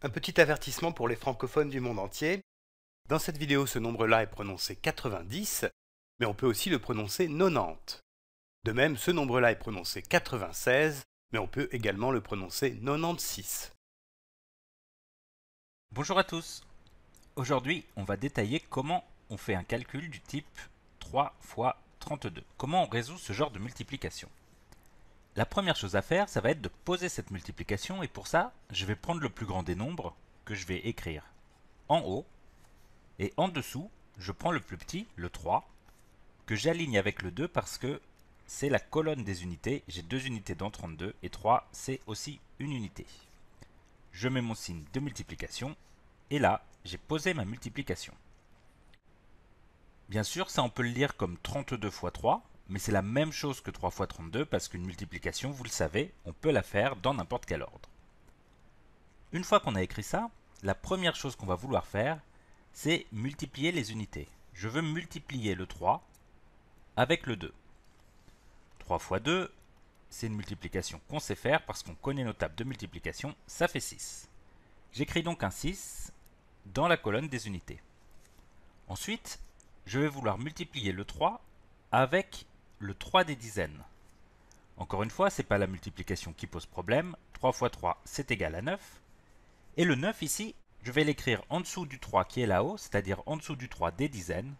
Un petit avertissement pour les francophones du monde entier. Dans cette vidéo, ce nombre-là est prononcé 90, mais on peut aussi le prononcer 90. De même, ce nombre-là est prononcé 96, mais on peut également le prononcer 96. Bonjour à tous. Aujourd'hui, on va détailler comment on fait un calcul du type 3 fois 32. Comment on résout ce genre de multiplication. La première chose à faire, ça va être de poser cette multiplication et pour ça, je vais prendre le plus grand des nombres que je vais écrire en haut et en dessous, je prends le plus petit, le 3, que j'aligne avec le 2 parce que c'est la colonne des unités. J'ai 2 unités dans 32 et 3, c'est aussi une unité. Je mets mon signe de multiplication et là, j'ai posé ma multiplication. Bien sûr, ça on peut le lire comme 32 fois 3, mais c'est la même chose que 3 fois 32 parce qu'une multiplication, vous le savez, on peut la faire dans n'importe quel ordre. Une fois qu'on a écrit ça, la première chose qu'on va vouloir faire, c'est multiplier les unités. Je veux multiplier le 3 avec le 2. 3 fois 2, c'est une multiplication qu'on sait faire parce qu'on connaît nos tables de multiplication, ça fait 6. J'écris donc un 6 dans la colonne des unités. Ensuite, je vais vouloir multiplier le 3 avec le 3 des dizaines. Encore une fois, ce n'est pas la multiplication qui pose problème. 3 fois 3, c'est égal à 9. Et le 9 ici, je vais l'écrire en dessous du 3 qui est là-haut, c'est-à-dire en dessous du 3 des dizaines.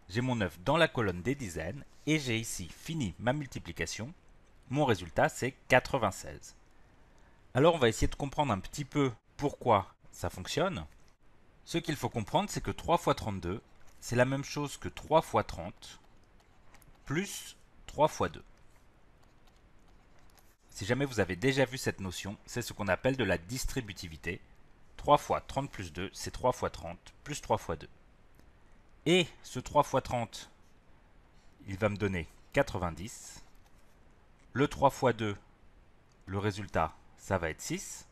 J'ai mon 9 dans la colonne des dizaines et j'ai ici fini ma multiplication. Mon résultat, c'est 96. Alors, on va essayer de comprendre un petit peu pourquoi ça fonctionne. Ce qu'il faut comprendre, c'est que 3 fois 32, c'est la même chose que 3 fois 30 plus 3 fois 2. Si jamais vous avez déjà vu cette notion, c'est ce qu'on appelle de la distributivité. 3 fois 30 plus 2, c'est 3 fois 30 plus 3 fois 2. Et ce 3 fois 30, il va me donner 90. Le 3 fois 2, le résultat, ça va être 6.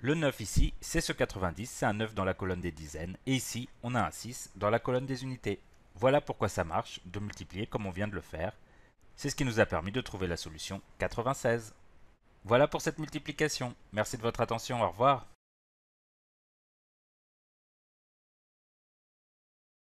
Le 9 ici, c'est ce 90, c'est un 9 dans la colonne des dizaines. Et ici, on a un 6 dans la colonne des unités. Voilà pourquoi ça marche de multiplier comme on vient de le faire. C'est ce qui nous a permis de trouver la solution 96. Voilà pour cette multiplication. Merci de votre attention, au revoir.